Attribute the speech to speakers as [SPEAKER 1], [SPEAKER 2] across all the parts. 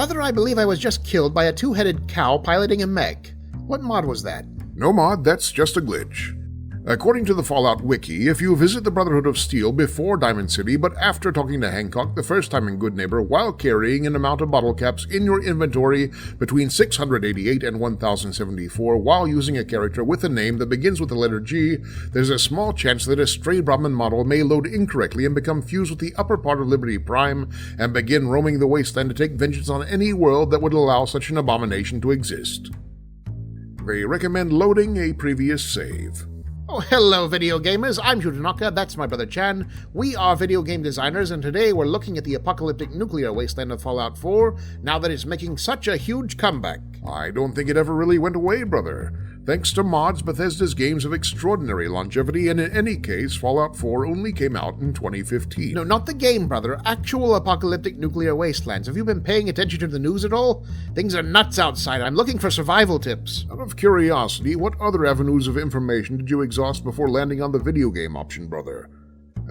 [SPEAKER 1] Brother, I believe I was just killed by a two-headed cow piloting a mech. What mod was that?
[SPEAKER 2] No mod, that's just a glitch. According to the Fallout Wiki, if you visit the Brotherhood of Steel before Diamond City but after talking to Hancock the first time in Good Neighbor while carrying an amount of bottle caps in your inventory between 688 and 1074 while using a character with a name that begins with the letter G, there's a small chance that a stray Brahmin model may load incorrectly and become fused with the upper part of Liberty Prime and begin roaming the wasteland to take vengeance on any world that would allow such an abomination to exist. They recommend loading a previous save.
[SPEAKER 1] Oh, hello, video gamers. I'm Hsu, that's my brother Chan. We are video game designers, and today we're looking at the apocalyptic nuclear wasteland of Fallout 4, now that it's making such a huge comeback.
[SPEAKER 2] I don't think it ever really went away, brother. Thanks to mods, Bethesda's games have extraordinary longevity, and in any case, Fallout 4 only came out in 2015.
[SPEAKER 1] No, not the game, brother. Actual apocalyptic nuclear wastelands. Have you been paying attention to the news at all? Things are nuts outside. I'm looking for survival tips.
[SPEAKER 2] Out of curiosity, what other avenues of information did you exhaust before landing on the video game option, brother?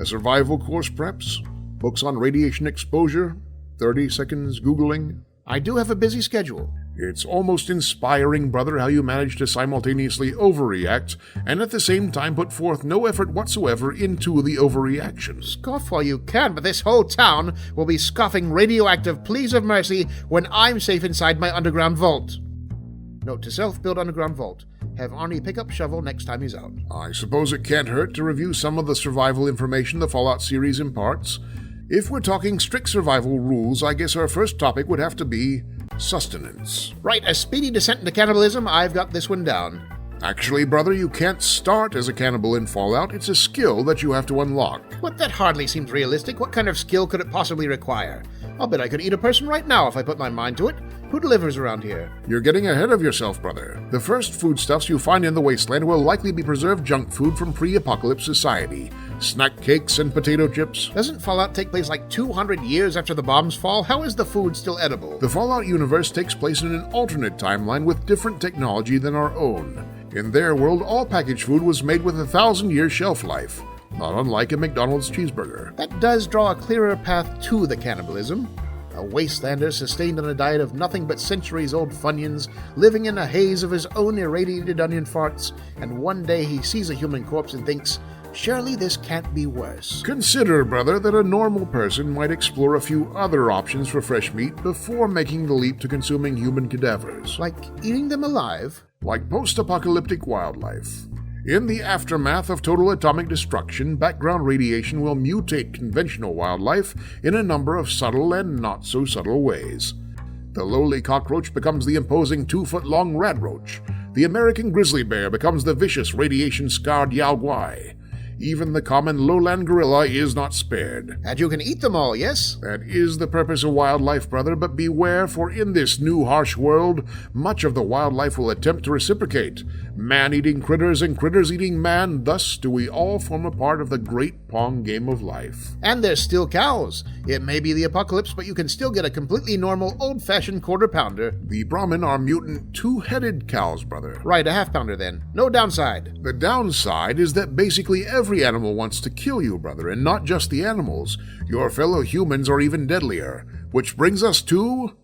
[SPEAKER 2] A survival course, perhaps? Books on radiation exposure? 30 seconds Googling?
[SPEAKER 1] I do have a busy schedule.
[SPEAKER 2] It's almost inspiring, brother, how you manage to simultaneously overreact and at the same time put forth no effort whatsoever into the overreaction.
[SPEAKER 1] Scoff while you can, but this whole town will be scoffing radioactive pleas of mercy when I'm safe inside my underground vault. Note to self, build underground vault. Have Arnie pick up shovel next time he's out.
[SPEAKER 2] I suppose it can't hurt to review some of the survival information the Fallout series imparts. If we're talking strict survival rules, I guess our first topic would have to be sustenance.
[SPEAKER 1] Right, a speedy descent into cannibalism, I've got this one down.
[SPEAKER 2] Actually, brother, you can't start as a cannibal in Fallout. It's a skill that you have to unlock.
[SPEAKER 1] But that hardly seems realistic. What kind of skill could it possibly require? I'll bet I could eat a person right now if I put my mind to it. Who delivers around here?
[SPEAKER 2] You're getting ahead of yourself, brother. The first foodstuffs you find in the wasteland will likely be preserved junk food from pre-apocalypse society. Snack cakes and potato chips.
[SPEAKER 1] Doesn't Fallout take place like 200 years after the bombs fall? How is the food still edible?
[SPEAKER 2] The Fallout universe takes place in an alternate timeline with different technology than our own. In their world, all packaged food was made with 1,000-year shelf life, not unlike a McDonald's cheeseburger.
[SPEAKER 1] That does draw a clearer path to the cannibalism. A wastelander sustained on a diet of nothing but centuries-old Funyuns, living in a haze of his own irradiated onion farts, and one day he sees a human corpse and thinks, surely this can't be worse.
[SPEAKER 2] Consider, brother, that a normal person might explore a few other options for fresh meat before making the leap to consuming human cadavers.
[SPEAKER 1] Like eating them alive?
[SPEAKER 2] Like post-apocalyptic wildlife. In the aftermath of total atomic destruction, background radiation will mutate conventional wildlife in a number of subtle and not-so-subtle ways. The lowly cockroach becomes the imposing 2-foot-long radroach. The American grizzly bear becomes the vicious radiation-scarred yaoguai. Even the common lowland gorilla is not spared.
[SPEAKER 1] And you can eat them all, yes?
[SPEAKER 2] That is the purpose of wildlife, brother, but beware, for in this new harsh world, much of the wildlife will attempt to reciprocate. Man-eating critters and critters eating man, thus do we all form a part of the great Pong game of life.
[SPEAKER 1] And there's still cows. It may be the apocalypse, but you can still get a completely normal, old-fashioned quarter-pounder.
[SPEAKER 2] The Brahmin are mutant two-headed cows, brother.
[SPEAKER 1] Right, a half-pounder then. No downside.
[SPEAKER 2] The downside is that basically every animal wants to kill you, brother, and not just the animals. Your fellow humans are even deadlier. Which brings us to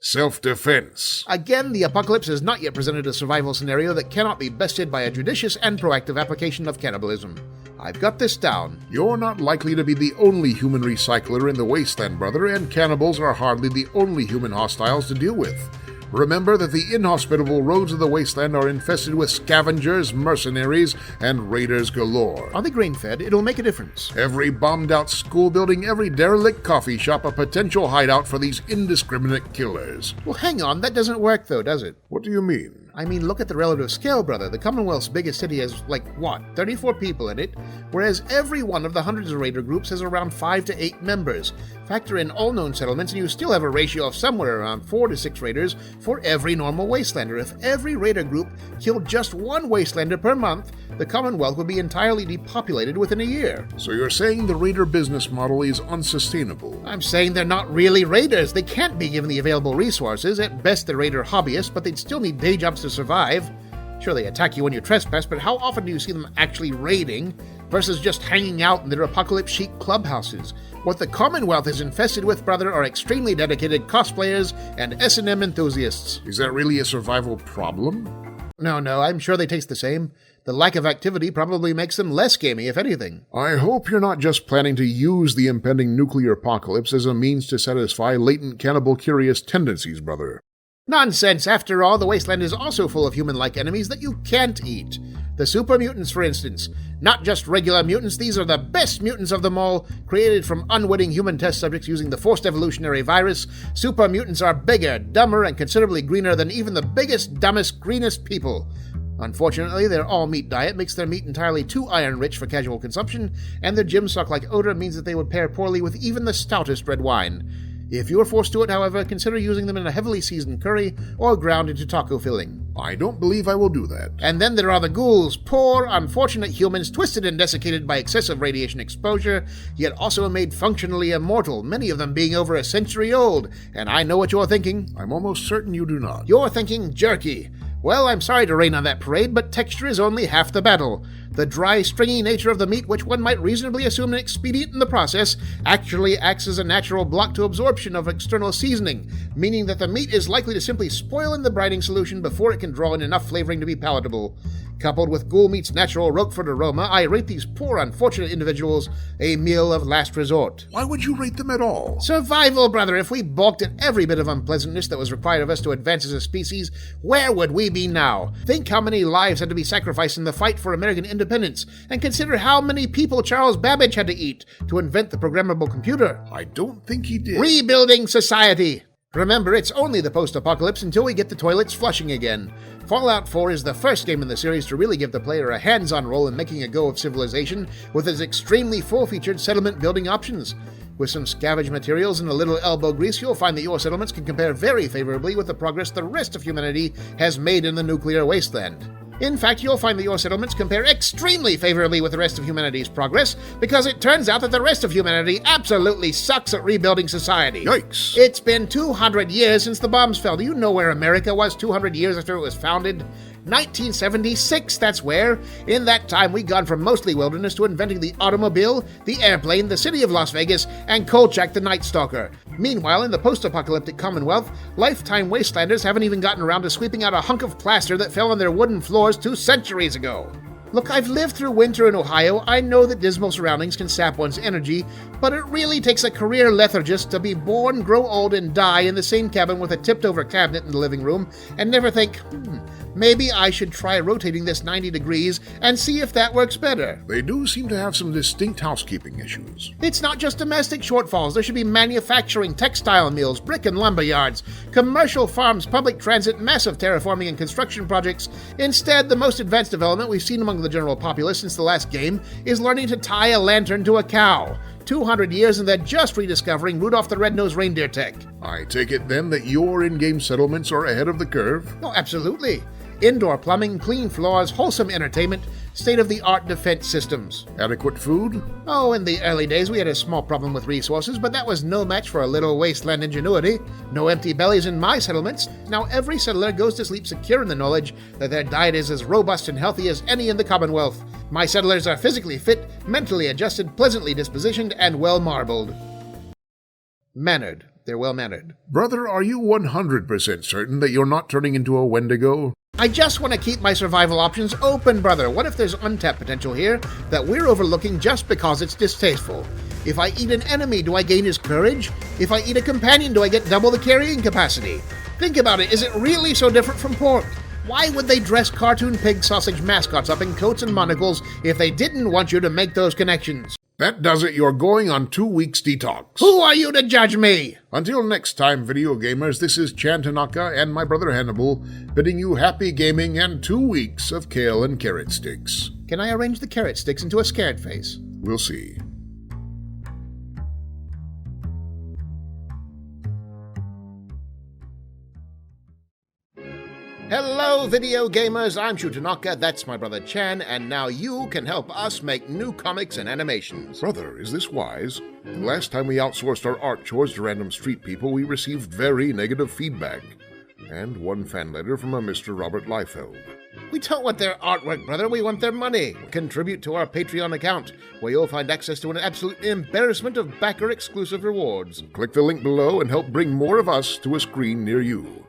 [SPEAKER 2] self-defense.
[SPEAKER 1] Again, the apocalypse has not yet presented a survival scenario that cannot be bested by a judicious and proactive application of cannibalism. I've got this down.
[SPEAKER 2] You're not likely to be the only human recycler in the wasteland, brother, and cannibals are hardly the only human hostiles to deal with. Remember that the inhospitable roads of the wasteland are infested with scavengers, mercenaries, and raiders galore.
[SPEAKER 1] Are they grain-fed? It'll make a difference.
[SPEAKER 2] Every bombed-out school building, every derelict coffee shop, a potential hideout for these indiscriminate killers.
[SPEAKER 1] Well, hang on, that doesn't work though, does it?
[SPEAKER 2] What do you mean?
[SPEAKER 1] I mean, look at the relative scale, brother. The Commonwealth's biggest city has, 34 people in it, whereas every one of the hundreds of raider groups has around 5 to 8 members. Factor in all known settlements, and you still have a ratio of somewhere around 4 to 6 raiders for every normal wastelander. If every raider group killed just one wastelander per month, the Commonwealth would be entirely depopulated within a year.
[SPEAKER 2] So you're saying the raider business model is unsustainable?
[SPEAKER 1] I'm saying they're not really raiders. They can't be given the available resources. At best, they're raider hobbyists, but they'd still need day jobs to survive. Sure, they attack you when you trespass, but how often do you see them actually raiding? versus just hanging out in their apocalypse chic clubhouses. What the Commonwealth is infested with, brother, are extremely dedicated cosplayers and S&M enthusiasts.
[SPEAKER 2] Is that really a survival problem?
[SPEAKER 1] No, I'm sure they taste the same. The lack of activity probably makes them less gamey, if anything.
[SPEAKER 2] I hope you're not just planning to use the impending nuclear apocalypse as a means to satisfy latent cannibal-curious tendencies, brother.
[SPEAKER 1] Nonsense! After all, the wasteland is also full of human-like enemies that you can't eat. The super mutants, for instance. Not just regular mutants, these are the best mutants of them all, created from unwitting human test subjects using the forced evolutionary virus. Super mutants are bigger, dumber, and considerably greener than even the biggest, dumbest, greenest people. Unfortunately, their all-meat diet makes their meat entirely too iron-rich for casual consumption, and their gym-sock-like odor means that they would pair poorly with even the stoutest red wine. If you are forced to it, however, consider using them in a heavily seasoned curry or ground into taco filling.
[SPEAKER 2] I don't believe I will do that.
[SPEAKER 1] And then there are the ghouls, poor, unfortunate humans twisted and desiccated by excessive radiation exposure, yet also made functionally immortal, many of them being over a century old. And I know what you're thinking.
[SPEAKER 2] I'm almost certain you do not.
[SPEAKER 1] You're thinking jerky. Well, I'm sorry to rain on that parade, but texture is only half the battle. The dry, stringy nature of the meat, which one might reasonably assume an expedient in the process, actually acts as a natural block to absorption of external seasoning, meaning that the meat is likely to simply spoil in the brining solution before it can draw in enough flavoring to be palatable. Coupled with ghoul meat's natural Roquefort aroma, I rate these poor, unfortunate individuals a meal of last resort.
[SPEAKER 2] Why would you rate them at all?
[SPEAKER 1] Survival, brother. If we balked at every bit of unpleasantness that was required of us to advance as a species, where would we be now? Think how many lives had to be sacrificed in the fight for American independence, and consider how many people Charles Babbage had to eat to invent the programmable computer.
[SPEAKER 2] I don't think he did.
[SPEAKER 1] Rebuilding society. Remember, it's only the post-apocalypse until we get the toilets flushing again. Fallout 4 is the first game in the series to really give the player a hands-on role in making a go of civilization with its extremely full-featured settlement building options. With some scavenged materials and a little elbow grease, you'll find that your settlements can compare very favorably with the progress the rest of humanity has made in the nuclear wasteland. In fact, you'll find that your settlements compare extremely favorably with the rest of humanity's progress, because it turns out that the rest of humanity absolutely sucks at rebuilding society.
[SPEAKER 2] Yikes!
[SPEAKER 1] It's been 200 years since the bombs fell. Do you know where America was 200 years after it was founded? 1976, that's where. In that time, we'd gone from mostly wilderness to inventing the automobile, the airplane, the city of Las Vegas, and Kolchak the Night Stalker. Meanwhile, in the post-apocalyptic Commonwealth, lifetime wastelanders haven't even gotten around to sweeping out a hunk of plaster that fell on their wooden floors 2 centuries ago. Look, I've lived through winter in Ohio. I know that dismal surroundings can sap one's energy, but it really takes a career lethargist to be born, grow old, and die in the same cabin with a tipped-over cabinet in the living room and never think, maybe I should try rotating this 90 degrees and see if that works better.
[SPEAKER 2] They do seem to have some distinct housekeeping issues.
[SPEAKER 1] It's not just domestic shortfalls. There should be manufacturing, textile mills, brick and lumber yards, commercial farms, public transit, massive terraforming and construction projects. Instead, the most advanced development we've seen among the general populace since the last game is learning to tie a lantern to a cow. 200 years and they're just rediscovering Rudolph the Red-Nosed Reindeer tech.
[SPEAKER 2] I take it then that your in-game settlements are ahead of the curve?
[SPEAKER 1] Oh, absolutely. Indoor plumbing, clean floors, wholesome entertainment, state-of-the-art defense systems.
[SPEAKER 2] Adequate food?
[SPEAKER 1] Oh, in the early days we had a small problem with resources, but that was no match for a little wasteland ingenuity. No empty bellies in my settlements. Now every settler goes to sleep secure in the knowledge that their diet is as robust and healthy as any in the Commonwealth. My settlers are physically fit, mentally adjusted, pleasantly dispositioned, and well-marbled. Mannered. They're well-mannered.
[SPEAKER 2] Brother, are you 100% certain that you're not turning into a Wendigo?
[SPEAKER 1] I just want to keep my survival options open, brother. What if there's untapped potential here that we're overlooking just because it's distasteful? If I eat an enemy, do I gain his courage? If I eat a companion, do I get double the carrying capacity? Think about it. Is it really so different from pork? Why would they dress cartoon pig sausage mascots up in coats and monocles if they didn't want you to make those connections?
[SPEAKER 2] That does it. You're going on 2 weeks detox.
[SPEAKER 1] Who are you to judge me?
[SPEAKER 2] Until next time, video gamers, this is Chan Tanaka and my brother Hannibal bidding you happy gaming and 2 weeks of kale and carrot sticks.
[SPEAKER 1] Can I arrange the carrot sticks into a scared face?
[SPEAKER 2] We'll see.
[SPEAKER 1] Hello, video gamers! I'm Hsu Tanaka, that's my brother Chan, and now you can help us make new comics and animations.
[SPEAKER 2] Brother, is this wise? The last time we outsourced our art chores to random street people, we received very negative feedback. And one fan letter from a Mr. Robert Liefeld.
[SPEAKER 1] We don't want their artwork, brother. We want their money. Contribute to our Patreon account, where you'll find access to an absolute embarrassment of backer-exclusive rewards.
[SPEAKER 2] Click the link below and help bring more of us to a screen near you.